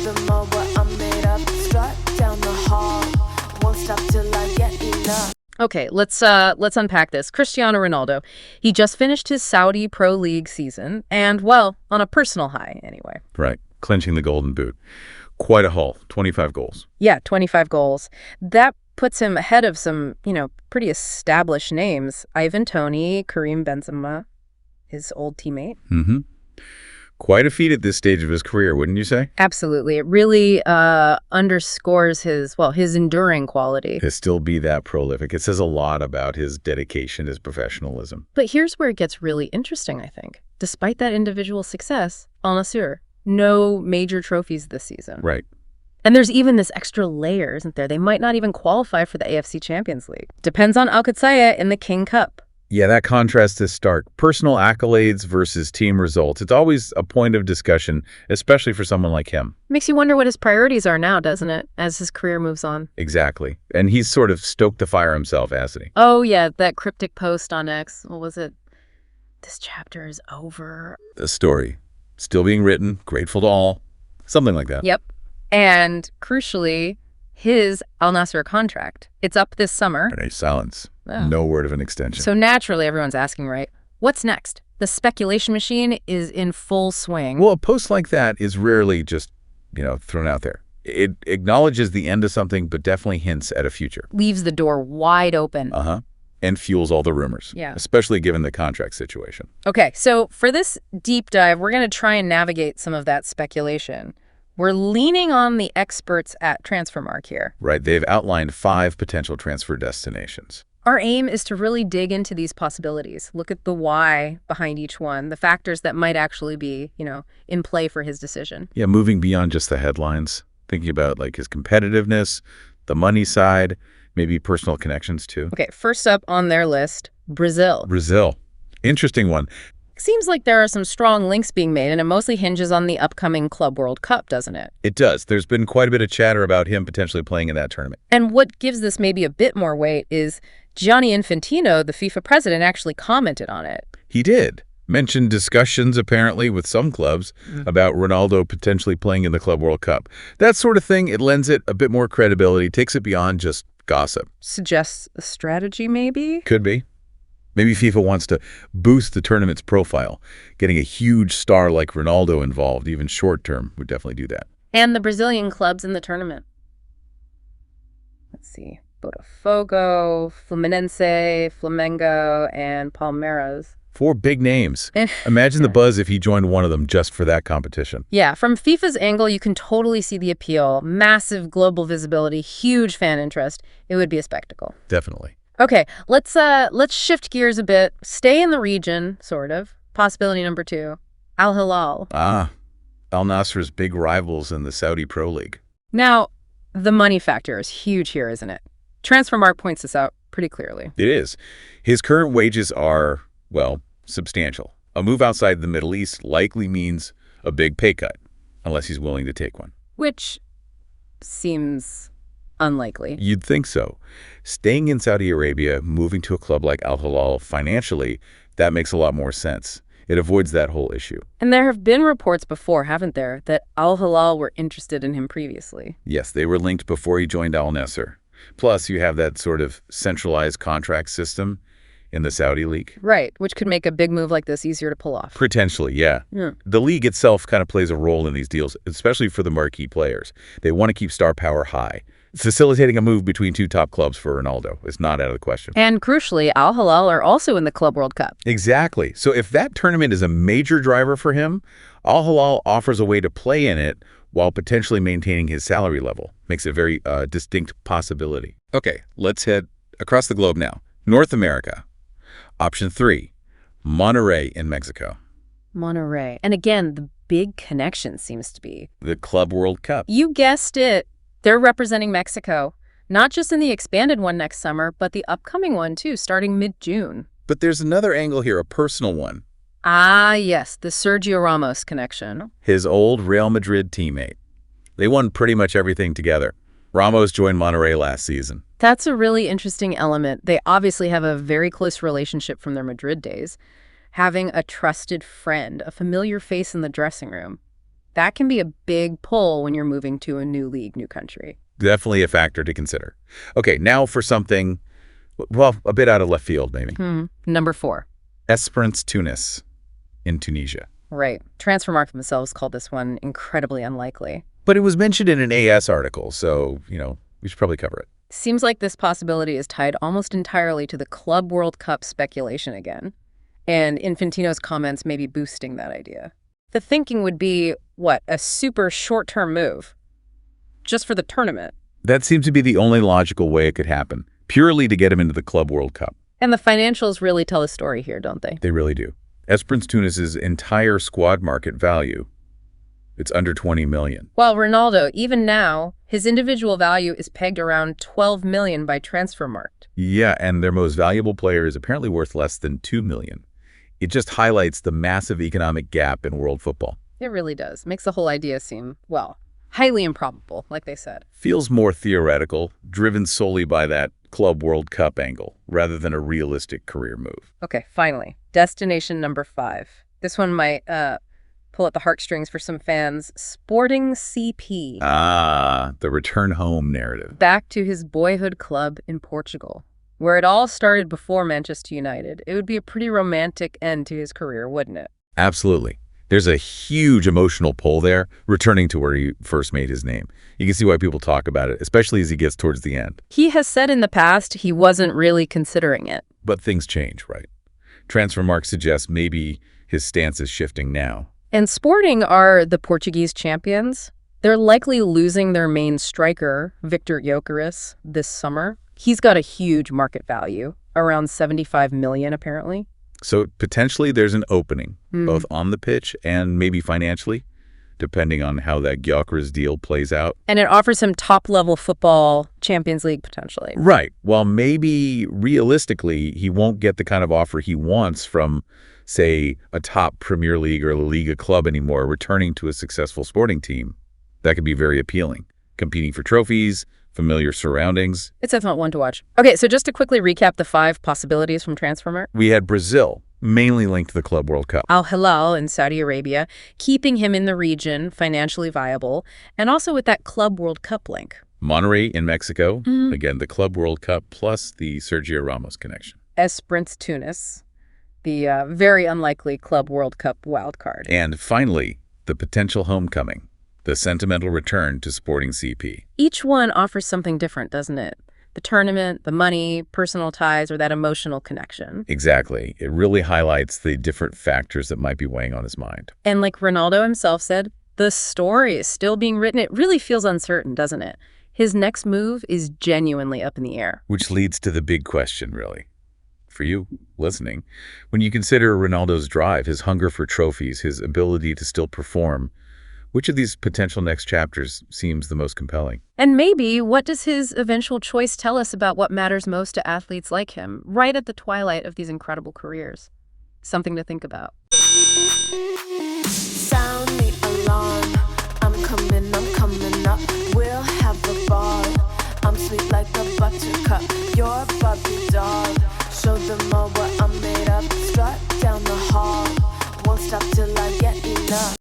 them all what I'm made up. Strut down the hall, won't stop till I get enough. Okay, let's unpack this. Cristiano Ronaldo. He just finished his Saudi Pro League season, and, well, on a personal high, anyway. Right, clinching the golden boot. Quite a haul, 25 goals. Yeah, 25 goals. That puts him ahead of some, pretty established names. Ivan Toney, Karim Benzema, his old teammate. Mm-hmm. Quite a feat at this stage of his career, wouldn't you say? Absolutely. It really underscores his enduring quality. To still be that prolific. It says a lot about his dedication, his professionalism. But here's where it gets really interesting, I think. Despite that individual success, Al Nassr, no major trophies this season. Right. And there's even this extra layer, isn't there? They might not even qualify for the AFC Champions League. Depends on Al Qataiyeh in the King Cup. Yeah, that contrast is stark. Personal accolades versus team results. It's always a point of discussion, especially for someone like him. Makes you wonder what his priorities are now, doesn't it, as his career moves on? Exactly. And he's sort of stoked the fire himself, hasn't he? Oh, yeah, that cryptic post on X. What was it? This chapter is over. The story. Still being written, grateful to all. Something like that. Yep. And, crucially, his Al Nassr contract. It's up this summer. And a silence. Oh. No word of an extension. So naturally, everyone's asking, right, what's next? The speculation machine is in full swing. Well, a post like that is rarely just, thrown out there. It acknowledges the end of something, but definitely hints at a future. Leaves the door wide open. Uh-huh. And fuels all the rumors. Yeah. Especially given the contract situation. Okay, so for this deep dive, we're going to try and navigate some of that speculation. We're leaning on the experts at Transfermarkt here. Right. They've outlined 5 potential transfer destinations. Our aim is to really dig into these possibilities, look at the why behind each one, the factors that might actually be, in play for his decision. Yeah, moving beyond just the headlines, thinking about his competitiveness, the money side, maybe personal connections too. Okay, first up on their list, Brazil. Brazil. Interesting one. Seems like there are some strong links being made, and it mostly hinges on the upcoming Club World Cup, doesn't it? It does. There's been quite a bit of chatter about him potentially playing in that tournament. And what gives this maybe a bit more weight is Gianni Infantino, the FIFA president, actually commented on it. He did. Mentioned discussions, apparently, with some clubs about Ronaldo potentially playing in the Club World Cup. That sort of thing, it lends it a bit more credibility, takes it beyond just gossip. Suggests a strategy, maybe? Could be. Maybe FIFA wants to boost the tournament's profile. Getting a huge star like Ronaldo involved, even short-term, would definitely do that. And the Brazilian clubs in the tournament. Let's see. Botafogo, Fluminense, Flamengo, and Palmeiras. 4 big names. Imagine the buzz if he joined one of them just for that competition. Yeah, from FIFA's angle, you can totally see the appeal. Massive global visibility, huge fan interest. It would be a spectacle. Definitely. Okay, let's shift gears a bit. Stay in the region, sort of. Possibility number 2, Al Hilal. Al Nassr's big rivals in the Saudi Pro League. Now, the money factor is huge here, isn't it? Transfermarkt points this out pretty clearly. It is. His current wages are, substantial. A move outside the Middle East likely means a big pay cut, unless he's willing to take one. Which seems unlikely. You'd think so. Staying in Saudi Arabia, moving to a club like Al Hilal financially, that makes a lot more sense. It avoids that whole issue. And there have been reports before, haven't there, that Al Hilal were interested in him previously. Yes, they were linked before he joined Al Nassr. Plus, you have that sort of centralized contract system in the Saudi league. Right, which could make a big move like this easier to pull off. Potentially, yeah. The league itself kind of plays a role in these deals, especially for the marquee players. They want to keep star power high. Facilitating a move between 2 top clubs for Ronaldo is not out of the question. And crucially, Al Hilal are also in the Club World Cup. Exactly. So if that tournament is a major driver for him, Al Hilal offers a way to play in it while potentially maintaining his salary level. Makes it a very distinct possibility. Okay, let's head across the globe now. North America. Option 3, Monterrey in Mexico. Monterrey. And again, the big connection seems to be The Club World Cup. You guessed it. They're representing Mexico, not just in the expanded one next summer, but the upcoming one too, starting mid-June. But there's another angle here, a personal one. Ah, yes, the Sergio Ramos connection. His old Real Madrid teammate. They won pretty much everything together. Ramos joined Monterrey last season. That's a really interesting element. They obviously have a very close relationship from their Madrid days. Having a trusted friend, a familiar face in the dressing room, That can be a big pull when you're moving to a new league, new country. Definitely a factor to consider. Okay, now for something, well, a bit out of left field, maybe. Number 4. CR7’s in Tunisia. Right. Transfermarkt themselves called this one incredibly unlikely. But it was mentioned in an AS article, so, we should probably cover it. Seems like this possibility is tied almost entirely to the Club World Cup speculation again. And Infantino's comments may be boosting that idea. The thinking would be, a super short-term move. Just for the tournament. That seems to be the only logical way it could happen, purely to get him into the Club World Cup. And the financials really tell a story here, don't they? They really do. CR7’s entire squad market value, it's under 20 million. While Ronaldo, even now, his individual value is pegged around 12 million by Transfermarkt. Yeah, and their most valuable player is apparently worth less than 2 million. It just highlights the massive economic gap in world football. It really does. Makes the whole idea seem, highly improbable, like they said. Feels more theoretical, driven solely by that Club World Cup angle, rather than a realistic career move. Okay, finally, destination number 5. This one might pull at the heartstrings for some fans. Sporting CP. Ah, the return home narrative. Back to his boyhood club in Portugal, where it all started before Manchester United. It would be a pretty romantic end to his career, wouldn't it? Absolutely. There's a huge emotional pull there, returning to where he first made his name. You can see why people talk about it, especially as he gets towards the end. He has said in the past he wasn't really considering it. But things change, right? Transfermarkt suggests maybe his stance is shifting now. And Sporting are the Portuguese champions. They're likely losing their main striker, Victor Gyökeres, this summer. He's got a huge market value, around 75 million apparently. So potentially there's an opening, both on the pitch and maybe financially, depending on how that Gyökeres deal plays out. And it offers him top-level football, Champions League potentially. Right. Well, maybe realistically, he won't get the kind of offer he wants from, say, a top Premier League or La Liga club anymore, returning to a successful sporting team. That could be very appealing. Competing for trophies, familiar surroundings. It's definitely one to watch. Okay, so just to quickly recap the 5 possibilities from Transfermarkt. We had Brazil, mainly linked to the Club World Cup. Al Hilal in Saudi Arabia, keeping him in the region, financially viable, and also with that Club World Cup link. Monterrey in Mexico, again, the Club World Cup plus the Sergio Ramos connection. CR7’s, the very unlikely Club World Cup wildcard. And finally, the potential homecoming, the sentimental return to Sporting CP. Each one offers something different, doesn't it? The tournament, the money, personal ties, or that emotional connection. Exactly. It really highlights the different factors that might be weighing on his mind. And like Ronaldo himself said, the story is still being written. It really feels uncertain, doesn't it? His next move is genuinely up in the air. Which leads to the big question, really. For you listening, when you consider Ronaldo's drive, his hunger for trophies, his ability to still perform, which of these potential next chapters seems the most compelling? And maybe, what does his eventual choice tell us about what matters most to athletes like him, right at the twilight of these incredible careers? Something to think about. Sound the alarm. I'm coming up. We'll have a ball. I'm sweet like a buttercup. You're Bobby doll. Show them all what I'm made of. Strut down the hall. Won't stop till I get enough.